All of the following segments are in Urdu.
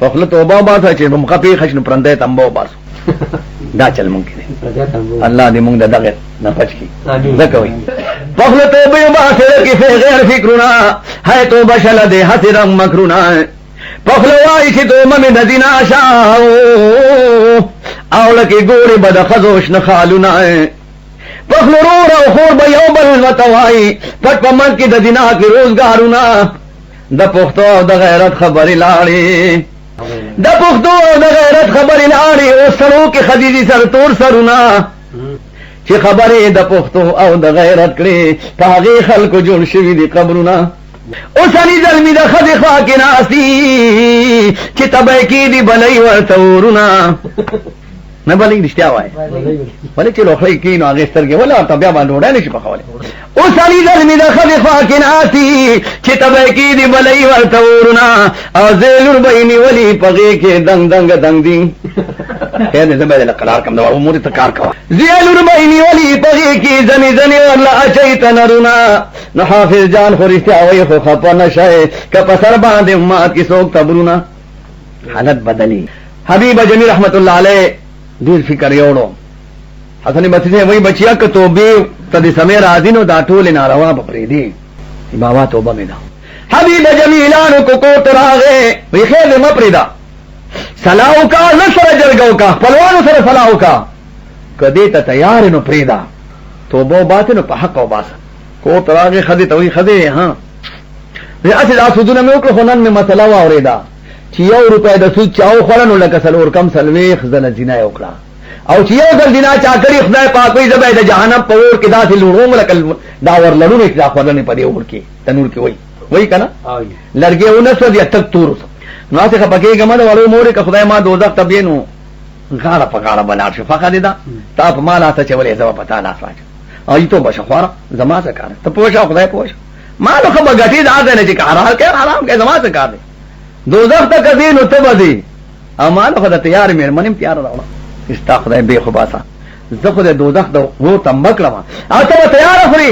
پخله توبه باسه چې مخفي خشن پرنده تنبو باسو دا چل ممکن دی الله دې موږ دغه نه پچ کی زکوي پخله توبه باسه کې غیر فکرنا ہے توبه شل دې حسرا مکرنا پخله وای چې توبه مې د زنا شاو او لکه ګوري بد خزوش نه خالونه پخله رور او خور به یو بل وتوای پټ پمن کې د زنا کې روزګارونه د پښتو او د غیرت خبرې لاړې د پښتو او د غیرت خبرې لاړې او سړو کې خدیجی سر تور سرونه چې خبرې د پښتو او د غیرت کړې په هغې خلکو جوړ شوي دي قبرونه اوسني زلمي د ښځې خوا کې ناستي چې تبی کېږي بلۍ ورته ورونه نه بلۍ رښتیا وایي ولې چې لوښۍ کېږي نو هغې سترګې ولې ورته بیا باندې ډوډۍ نه شي پخولی اوسني زلمي د ښځې خوا کې ناستي چې تبی کېږي بلۍ ورته ورونه او زه لور به یې نیولي په غېږ کې دنګ دنګ دنګ دي خیر دی زه به یې له قرار کړم د وړو مورې ته کار کوه زه لور به یې نیولي په غېږ کې ځنې ځنې ورله اچوي تنرونه نو حافظ جان خو رښتیا وایي خو خفه نه شئ که په سر باندې مات کې څوک تبرونه حالت بدلی حبیب جمیل رحمت الله علیه ډېر فکر یوړو حسن بصري صاحب وایي بچیا که توبې ته دې سمې راځي نو دا ټولې ناروا به پرېږدي بابا توبه مې ده حبیب جمیلانو کو کور ته راغې وایي خیر دې مه پرېږده صلاح وکړه نه سره جرګه وکړه خپلوانو سره صلاح وکړه که دې ته تیار نو پرېږده توبه وباسې نو په حق وباسه کور ته راغې ښځې ته وایي ښځې ها هسې دا سودونه مې وکړه خو نن مې مسله واورېده چې 1 روپۍ د سود چا وخوړه نو لکه څلور کم 40 ځله زنا یې وکړه او چې یو ځل زنا چا کړي خدای پاک وایي زه به یې د جهنم په اور کې داسې لوړوم لکه دا ورلړونه چې دا خوړلې په دې اور کې تنور کې وایي که نه لرګې ونه سوځي تک تور نو هسې خفه کېږم د وړو مورې که خدای ما دوزخ ته بې نو غاړه په غاړه به لاړ شي فخه دې ده تا په ما لاس اچولې زه به په تا لاس واچم او ای تو بشه خواره زما څه کار ته پوه شه خدای پوه شه ما نو خو به ګټې دا ځای نه چې که حلال کوې حرام کوې زما څه کار دی دوزخ ته که ځې نو ته به ځې او ما نو خو د تیارې مېرمنې هم تیاره راوړه ستا خدای بې خو باسه زه خو د دوزخ د غو تمبه کړم او ته به تیاره خورې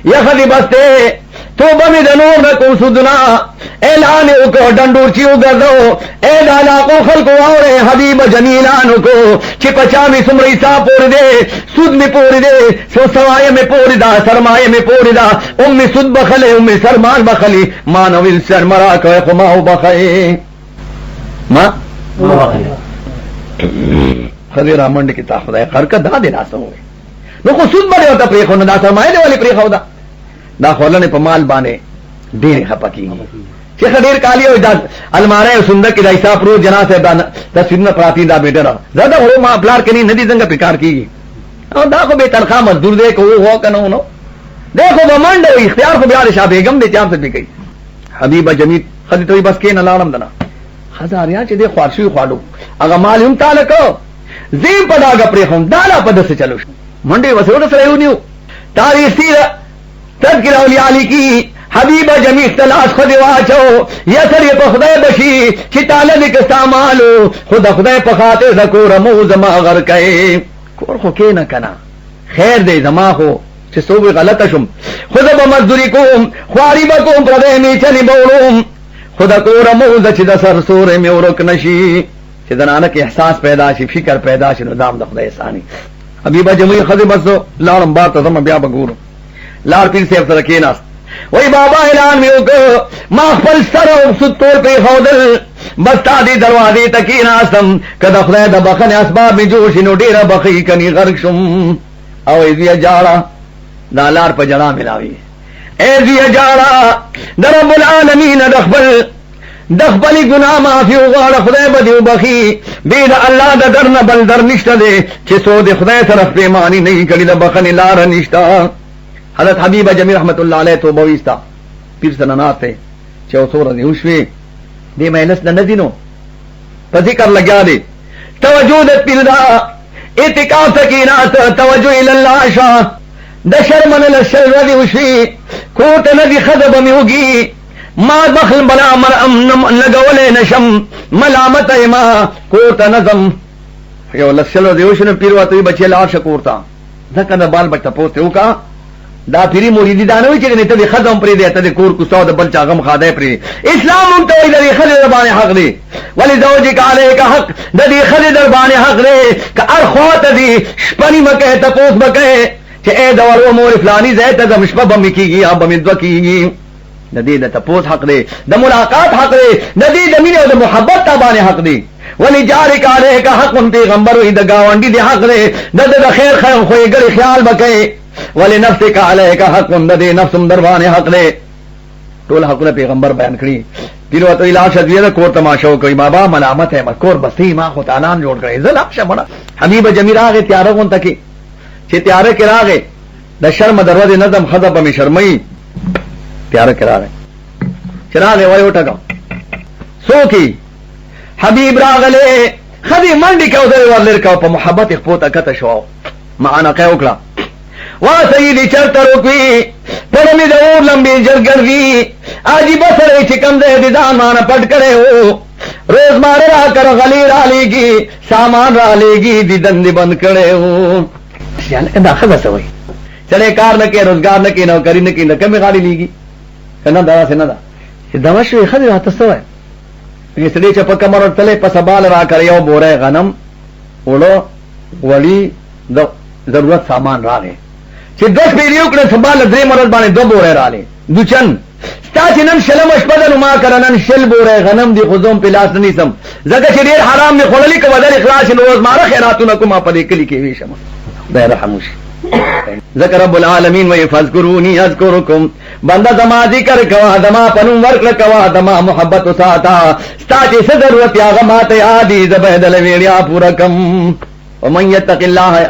یخدې بس دی توبه مې د نور نه کوم سودونه اعلان یې وکړو ډنډور چې وګرځو ای د علاقو خلکو واورئ حبیب جمیلانو کو چې په چا مې څومره حساب پورې دی سود مې پورې دی سوایه مې پورې ده سرمایه مې پورې ده ام مې سود بخلی ام مې سرمان بخلی ما نو ویل سرمه راکوئ خو ما وبخئ ما ښځې را منډې کې تا خدای خر که دا دې راسه ووایي نو خو سود به دې ورته پرېښو نو دا سرمایه دې ولې پرېښوده دا خورلنې په مال باندې ډېرې خفه کېږي چې ښه ډېر کالي او دا الماره او صندوق کې دا حساب روز جنا صاحب دا تصویرونه پراتی دا بیټر زه دا وړو ما پلار کې نه دي څنګه په کار کېږي او دا خو بې تنخواه مزدور دی که هو که نه نو دی خو به منډه وي اختیار خو بیا د شاه بیګم دی چې هم څه پې کوي حبیبه جمیل ښځې ته وایي بس کښېنه لاړم ده نه ښځه اریا چې دی خوار شوي خواړو هغه مال هم تاله که زه یې په ډاګه پرېښوم دا لا په داسې چلو شو منډې ورسې ورته سره یې ونیو تاریخ سیره تذکر اولیاء لیکي حبیبه جمیل تلاش خود واچو یسر یې په خدای بشي چې تاله دې که ستا مالو خو د خدای په خاطر د کوره مو زما غر کوې کور خو کښېنه که نه خیر دی زما خو چې څو به غلطه شم خو زه به مزدوري کوم خواري به کوم پردی میچنې به وړم خو د کوره مو زه چې د سر سوری مې ورک نه شي چې د نانک احساس پیدا شي فکر پیدا شي نو دا هم د خدای احساني حبیبه جمیل ښځې بس لاړم بار ته ځم بیا به ګورم لار پیر صاحب سره کېناست وای بابا اعلان مې وکړ ما خپل سر او سود ټول پرېښودل بس تا دې دروازې ته کېناستم که د خدای د بخښنې اسباب مې جوړ شي نو ډېره بخښي کني غرق شم او زویه جاړه دا لار په جړا ملاوي ای زویه جاړه د رب العالمین د خپلې ګناه معافي وغواړه خدای به دې وبخي بې د الله د در نه بل در نشته دی چې څو د خدای طرف پرېماني نه وي کړي د بخښنې لاره نشته حضرت حبیبه جمیل رحمت الله علیه توبه ویستا پیر سره ناست دی چې اوس ورځې وشوې دې مجلس نه نه ځي نو په ذکر لګیا دی توجه د پیر دا اعتکاف ته کېناست توجه الی الله شه د شر منله شل ورځې وشوې کور ته نه ځي ښځه به مې وږي ما بخل بلا مرم لګولی نشم ملامت ما کور ته نه ځم یو لس شل ورځې وشوې نو پیر ورته وایي بچې لاړ شه کور ته ځکه د بال بچ تپوس ته وکړه دا پیری مریدی دا نه وي چې نه ته خدام پرې دی ته د کور کوستاو د بل چا غم خاده پرې اسلام هم ته وي د خدای در باندې حق دی ولی زوجک علیک حق د دې خدای در باندې حق دی که ارخوات دی شپنی مکه ته پوس مکه چې اے د ورو مور فلانی زه ته د مشبه بم کیږي یا بم دو کیږي د دې د تپوس حق دی د ملاقات حق دی د دې د مینې او د محبت ته باندې حق دی ولی جارک علیک حق پیغمبر وي د گاونډي دی حق دی د خیر خیر خو یې ګری خیال وکړي ولی نفسک علیک حق د دې نفسم در باندې حق دی ټول حقونه پیغمبر بیان کړی پیرو ته علاج شدویه کور تماشا کوي بابا ملامت ہے مکور بستی ما خو تانان جوړ کړی زلا شمړه حبیب جمیل هغه تیار غون تکي چې تیار کې راغې د شرم دروازه نظم خذب می شرمای تیار کې راغې چراغ وای وټګه سوکی حبیب راغله خدي منډي کو در ورلر کو په محبت خپوته کته شو معنا کوي وکړه وا سیدی چرته روکی پرمی د اور لمبي جرګروي اجي بسره چې کم دې دي ځان مان پټ کړي هو روز مار را کر غلی را لېږي سامان را لېږي دي دند بند کړي هو یعنی دا خبره سوي چلے کار نه کې روزګار نه کې نو کری نه کې نه کمه غالي لېږي کنه دا څنګه دا دا شوی خدای راته سوي په سړي چې په کمر تله په سبال را کړ یو بوره غنم وړو وړي د ضرورت سامان راغی چې 10 پیریو کړه سبال درې مرز باندې دو بوره رااله دوچن ستاسو نن شلم شپدن ما کرنن شل بوره غنم دی خزوم پلاس نیسم زګه چې ډیر حرام نه خړلې کو بدل اخلاص نو روز ماره خیراتونه کومه په دې کلی کې وی شم دا رحموش ذکر رب العالمین و یفذکرونی اذکرکم بنده زما ذکر کوا دما پنوم ورکړه کوا دما محبت وساتا ستاسو څه ضرورت یا غمات یادی زبدل ویړیا پورا کم ومن یتق الله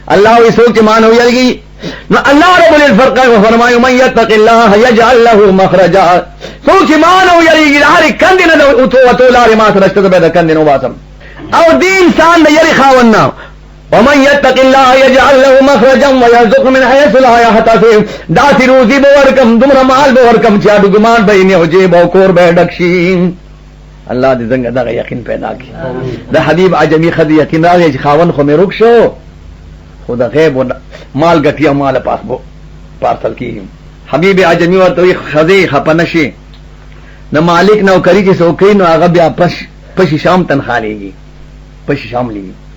الله یسوک مانو یلگی نو الله رب الفرق فرمایو من یتق الله یجعل له مخرجا سوچ مانو یلگی هر کندنه او تو لار ما سرشت زبد کندنه واسم او دین سان یری خاونا ومن يتق الله يجعل له مخرجا ويرزق من حيث لا يحتسب داسي روزي بورکم دمر مال بورکم چا دګمان بینه او جيب او کور به ډکشین الله دې څنګه دا یقین پیدا کړي د حبيب عجمي خدي یقین راغی چې خاون خو مې رک شو خدا غیب مال ګټي مال پاسبو پارسل کی حبيب عجمي ورته خدي خپنشي نه مالک نو کری چې سوکې نو هغه بیا پش شام تنخاليږي پش شام لګي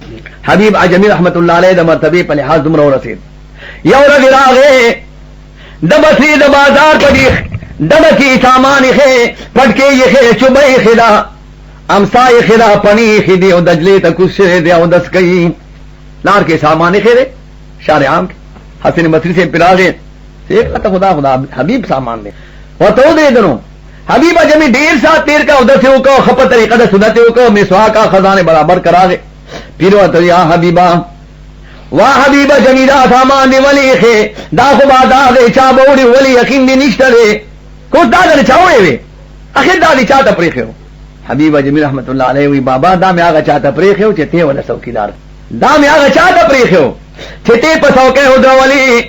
حبیب عجمی رحمت الله علیه د مرتبه په لحاظ دومره ورسید یو ورځ راغې د بصری د بازار په دی دمکی سامان خې پټکې یې چوبې خدا امسای خدا پنی خدي او دجله ته کوشه دی او دس کوي لار کې سامان خې شارع عام حسن مصری سے پلاغه ایک خدا خدا حبیب سامان دی وته دې دنو حبیب عجمی ډیر سات تیر کا ادھر سے کو خپل طریقہ د سنت کو مسواک کا خزانه برابر کراغه پیرو ته یا حبیبا وا حبیبا جمیلا سامان دی ولی خې دا خو بادا دې چا بوړي ولی یقین دې نشته دې کو دا دې چاوي وي اخر دا دې چاته پریخو حبیبا جمیل رحمت الله علیه وی بابا دا مې هغه چاته پریخو چې ته ولا څوکیدار دا مې هغه چاته پریخو چې ته په څوکې هو درولي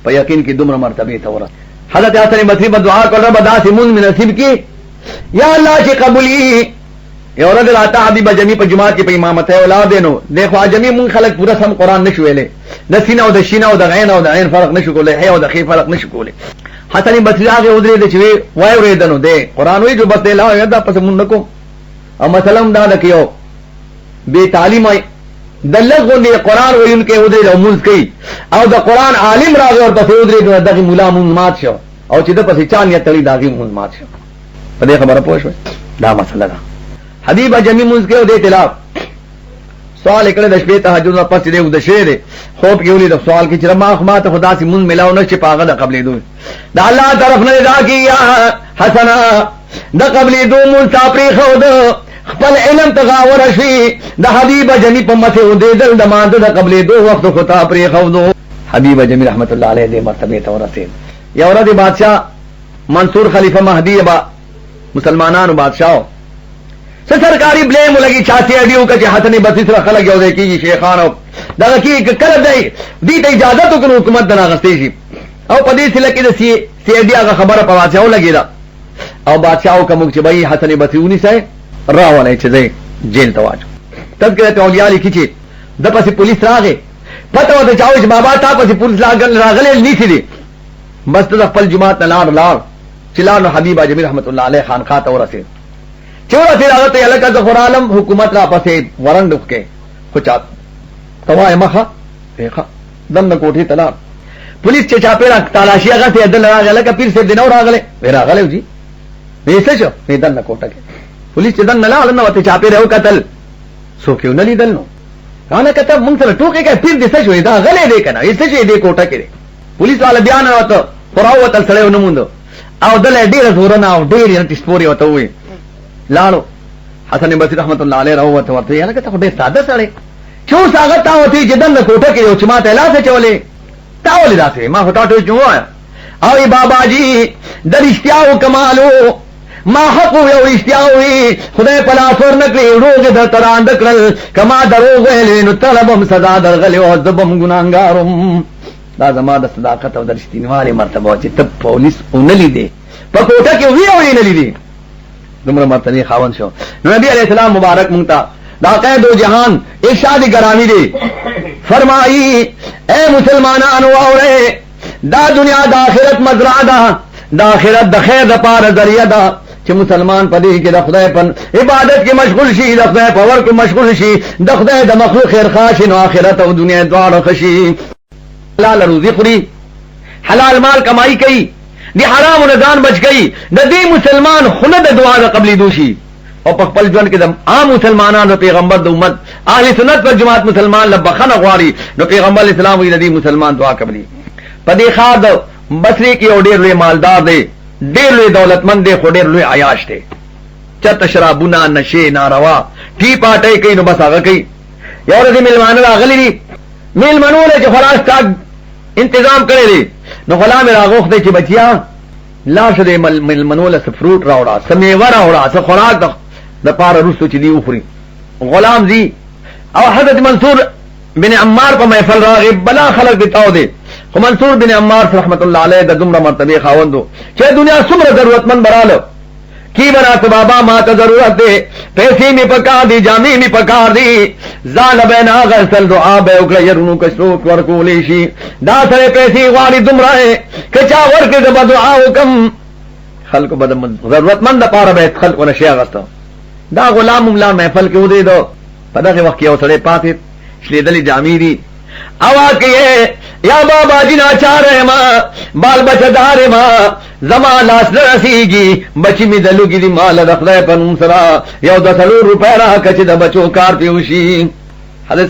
په یقین کې دومره مرتبه ته ورس حضرت حسن بصری په دعا کړه رب داسې مون من نصیب کی یا الله چې قبولي یو رجل آتا حبیب جمی په جماعت کې په امامت اولاد نو دیکھو جمی مون خلق پورا سم قران نشو ویلې د سینه او د شینه او د غین او د عین فرق نشو کولای هي او د خې فرق نشو کولای حسن بصری هغه ودرې د چوي وای ورېدنو دی قران وی جو بس لا یدا پس مون نکو او مثلا دا نکيو به تعلیم د لغو دی قران وین کې ودرې او مونږ کوي او د قران عالم راغی او پس ودرې نو دغه مولا مون مات شو او چې د پس چان یا تړي داغي مون مات شو په دې خبره پوه شو دا مسله ده حبیب جمی منز کے دے تلاف سوال اکڑے د شپې تهجد او پس دې د شعر خوب کې ولې د سوال کې چې ما خما ته خدا سي من ملاو نه چې پاغه د قبلې دوی د الله طرف نه دا کیا حسنا د قبلې دو مون صافي خود خپل علم تغاور شي د حبیب جمی په مته و دې دل د ماده د قبلې دو وخت خطا پرې خود حبیب جمی رحمت الله علیه دې مرتبه ته ورسید یا ورته بادشاہ منصور خلیفہ مہدی با مسلمانانو بادشاہ سرکاری بلیم لگی چاہتے اڈیو کا حسن بصری سره خلق یو دی کی شیخانو دا کی کله دی ته اجازه تو کنو حکومت دنا غستې شي او پدې سره کې د سی ډی هغه خبره پواچاو لګی دا او بادشاہو کوم چې بای حسن بصری ونی سه راولای چې دی جیل ته واچو تذکرہ اولیاء لیکي چې د پسې پولیس راغې پته وته چاوي چې بابا تا پسې پولیس راغلې نیسی دي بس ته خپل جماعت لار چلانو حبیب اجمی رحمت الله علیه خانقاه ته ورسه چورته راغته الکه ظفر عالم حکومت را پسې ورند وکې خو چا توای مخه ښه دم د کوټې تلا پولیس چې چا پیرا تلاشي هغه ته دل راغله که پیر صاحب دینو راغله راغله جی ویسه شو دن نه کوټه کې پولیس چې دن نه لاړ نو ته چا پیرا وکتل سو کېو نه لیدل نو رانا کته مونږ سره ټوکې کې پیر دې څه شوې دا غلې دې کنه یې څه شوې دې کوټه کې پولیس والا بیان راوته فراوت سره نو مونږ او دل ډیر زورنا او ډیر یې تسپوري وته وي لاړو حسن بصری رحمت الله علیه راوته ورته یې لکه ته ډیر ساده سره چو ساغت تاوتی چې دن کوټه کې یو چې ماته لاس چولې تاولې داسې ما هټاټو جوړ او بابا جی در اشتیاو کمالو ما حق یو اشتیاوی خدای پلا سور نکلی روغ در تراند کرل کما دروغ ویلی نو طلبم صدا در غلی و زبم گناهګارم دا زما د صداقت او د رښتینوالي مرتبه چې تب پولیس اونلی دی په کوټه کې وی او نه لیدي دومره مرتبه خاون شو نبی علیہ السلام مبارک مونږ ته دا قید و جهان ارشاد گرامی دی فرمائی اے مسلمانانو اوره دا دنیا د آخرت مزرعه ده د آخرت د خیر د پاره ذریعہ ده چې مسلمان پدې کې د خدای په عبادت کې مشغول شي د خدای په ور کې مشغول شي د خدای د مخلوق خیر خاص نو آخرت او دنیا دواړه خشي حلال روزي خوري حلال مال کمائی کوي دی حرام نه ځان بچ کوي د دې مسلمان خونه د دعا د قبلي دوشي او په خپل ژوند کې د عام مسلمانانو پیغمبر د امت اهل سنت پر جماعت مسلمان لبخنه غواړي نو پیغمبر اسلام وی د دې مسلمان دعا قبلي پدې خاد بصری کې اور ډېر لوی مالدار دی ډېر لوی دولتمند دی خو ډېر لوی عیاش دی چت شرابونه نشه ناروا ټی پاټي کوي نو بس هغه کوي یو ورځ میلمانه راغلي دي میلمنو له چې خلاص تا تنظیم کړی دی نو غلام راغوخته چې بچیا لاش دې میلمنو له فروټ راوړه سمیوه راوړه څه خوراک د پاره روسو چې دی وخوري غلام دی او حضرت منصور بن عمار په محفل راغی بلا خلق بتاو دی خو منصور بن عمار رحمت الله علیه د دومره مرتبه خاوندو چې دنیا څومره ضرورتمند براله کی بنا تو بابا ما ته ضرورت دی پیسې می پکار دی جامې می پکار دی ځان بنا غسل دعا به وکړه يرونو کښو ورکولې شي دا سره پیسې غواړي دومره کچا ورکه د دعا وکم خلق بد ضرورتمند لپاره به خلق ونه شي غسته دا غلام مولا محفل کې ودی دو په دغه وخت یو سره پاتې شلیدلې جامې دي اوا کې یا بابا جنا چاره ما بال بچدار ما زما لاس رسیږي بچی می دلوګي دي مال رخله پنوم سرا یو د 100 روپے را کچ د بچو کار پیوشي حضرت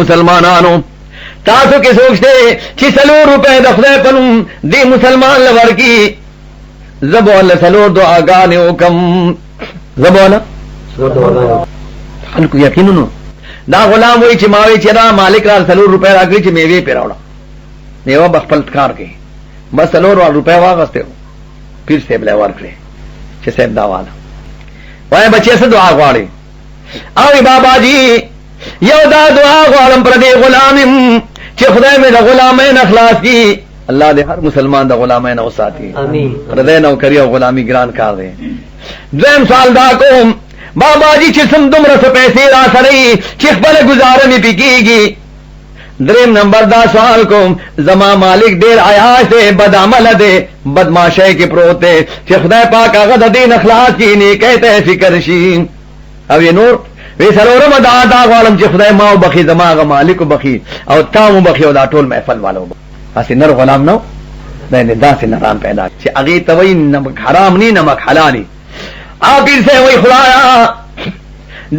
مسلمانانو تاسو کې سوچته چې 100 روپے د خدای پنوم دی مسلمان لور کی زبو الله 100 دعاګانې وکم زبو الله خلکو یقینونو دا غلام وای چې ماوي چې دا مالک را 100 روپے راګړي چې میوه پیراوړه میوه بخپل کار کوي بس 100 روپے واغسته پیر صاحب له ورکړي چې صاحب دا والا وای بچي څه دعا غواړي او بابا جی یو دا دعا غواړم پر دې غلام چې خدای مې د غلامین اخلاص کی الله دې هر مسلمان د غلامین او ساتي امين ردی نوکری او غلامی ګران کار دی دویم سوال دا کوم بابا جی چې سم دومره څه پیسې را سره چې خپل گزاره می پکېږي دریم نمبر دا سوال کوم زما مالک ډیر عیاش دی بد عمل دی بدمعشی کې پروت دی چې خدای پاک هغه د دین اخلاص کې نه کېته فکر شي او یې نور وی سلورم دا غوالم چې خدای ما وبخي زما هغه مالک وبخي او تا وبخي او دا ټول محفل والو اسی نر غلام نو نه داسې نرام پیدا چې هغه توي نمک حرام نه نمک حلالي آخر سے وہی خدایا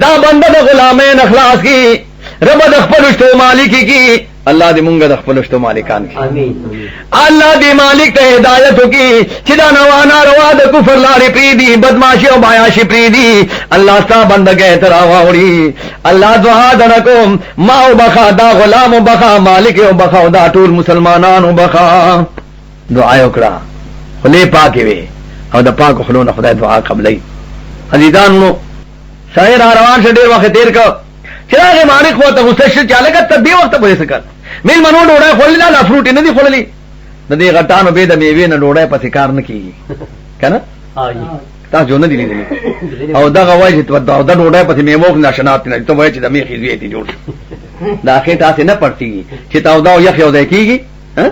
دا بندہ دا غلامین اخلاص کی رب د خپل شتو مالکی کی الله دې مونږ د خپل شتو مالکان کی امين الله دې مالک ته هدایت وکي چې دا نوانا روا د کفر لارې پریدي بدمعشي او عیاشي پریدي الله ستا بندګې تر واوري الله دعا درکوم ما او بخا دا غلام او بخا مالک او بخا دا ټول مسلمانانو بخا دعا وکړه خله پاکي وي او د پاک خلونو خدای دعا قبلای عزیزانو شاعر روان شه ډیر وخت تیر کو چراغ مالک وو ته غصه شي چاله کته دی وخت په سکر میل منو ډوړای خولل نه فروټ نه دی خوللی د دې غټانو به د میوه نه ډوړای پسې کار نه کیږي کنه تا جو نه دی لیدلی او دا غوای چې دا ډوړای پسې میوه نه شنات نه ته وای چې د میخي زوی ته جوړ دا اخی تاسو نه پړتي چې تا دا یو یو ځای کیږي ها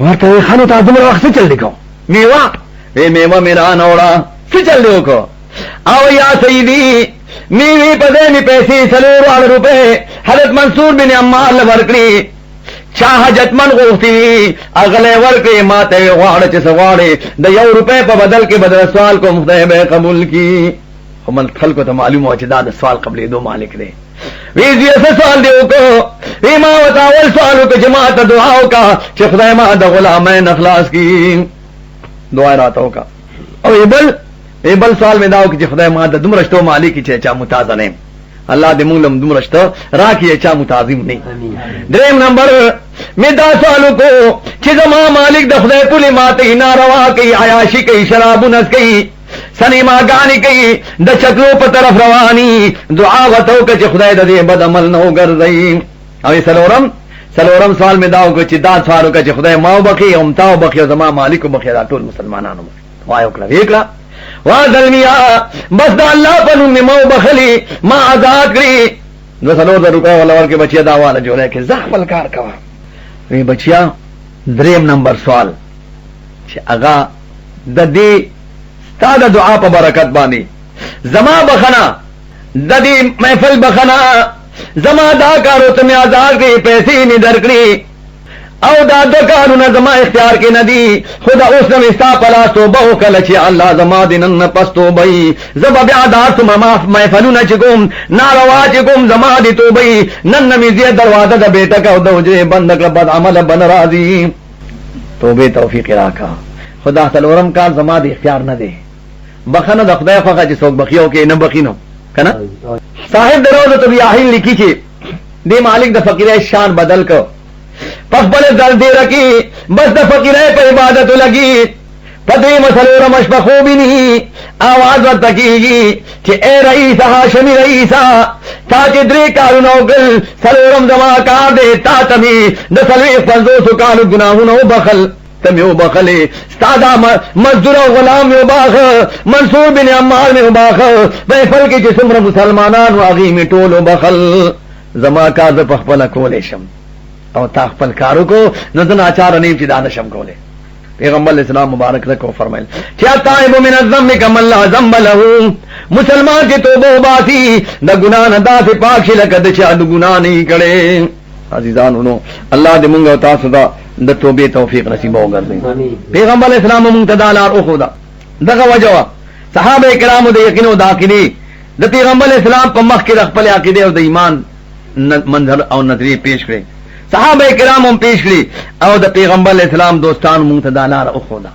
ورته خانو ته دومره وخت چل لیکو میوه میرا نوڑا څه چل دیو کو او یا سیدی میوی پدې می پیسې 4 روپے حضرت منصور بن عمار ورکړي چا حاجتمن غوښتي اغله ورکړي ماته غواړي چې سواړي د 1 روپے په بدل کې بدل سوال کو خدای به قبول کی هم خلکو ته معلوم و چې دا د سوال قبلې دو مالک دی وی دې سوال دیو کو وی ما وتاول سوالو کې جماعت دعا وکا چې خدای ما د غلامین اخلاص کی دعا راته وکا او ایبل سوال میں داو کہ خدای ما د دمرشتو مالک چې چا متازن الله دې موږ لم دمرشتو راکې چا متازم نه دریم نمبر می دا سوالو کو چې زما مالک د خدای ټول ماته ناروا کوي عیاشی کوي شراب نس کوي سنیما گانی کوي د چکلو په طرف رواني دعا وتو چې خدای دې بد عمل نو ګرځي او سلورم سوال میں داو کو چې دا سوالو چې خدای ما وبخي او متاو بخي زما مالک وبخي دا ټول مسلمانانو وایو کړه وا دلمیا بس دا الله په نوم مو بخلی ما آزاد کړی 200 روپے ولا ورکه بچیا دا والا جوړه کې زخمل کار کوا وی بچیا دریم نمبر سوال چې اغا د دې ستاسو دعا په برکت باندې زما بخنا د دې محفل بخنا زما دا کارو ته می آزاد کړی پیسې می درکړي او دا دو کارونه زما اختیار کې ندي خدا اوس نو استا پلا توبه وکړه چې الله زما دینن پستو بې زب بیا دات ما محفلونه چې کوم ناروا چې کوم زما دي توبه نن می زی دروازه د بیٹه کا دوجه بند کړ بد عمل بن راضي توبه توفیق راکا خدا تلورم کار زما دي اختیار نه دي بخنه د خدای خوخه چې څوک بخیو کې نه بخینو کنه صاحب دروازه تو بیاهین لیکي چې دې مالک د فقیره شان بدل کو پخبل دل دے رکی بس د فقیرے پہ عبادت لگی پدری مسلور مشبخو بھی نہیں آواز ورد تکیگی چھ اے رئیسا ہاشمی رئیسا تا چھ دری کارو نوگل سلورم زما کار دے تا تمی د سلویخ پنزو سکانو گناہونو بخل تمیو بخلے ستادا مزدور و غلام یو باخ منصور بن عمار میں باخ بیفل کی جسمر مسلمانان واغی میں ٹولو بخل زما کار د پخبل کولیشم او تا خپل کارو کو نظر آچار نیم چې دا نشم کوله پیغمبر اسلام مبارک رکو فرمایل چې تائب من الذنب كمن لا ذنب له مسلمان چې توبه وباسي د ګنا نه داسې پاک شي لکه د چا د ګنا نه کړي عزیزانو الله دې موږ او تاسو د توبې توفیق نصیب وګرځي پیغمبر اسلام موږ ته دالار او خدا دغه وجوا صحابه کرامو د یقین او د عقیده د پیغمبر اسلام په مخ کې خپل عقیده او د ایمان منظر او نظریه پیش کړي صحابه کرام هم پیش کړي او د پیغمبر اسلام دوستان مونږ ته دالار او خدا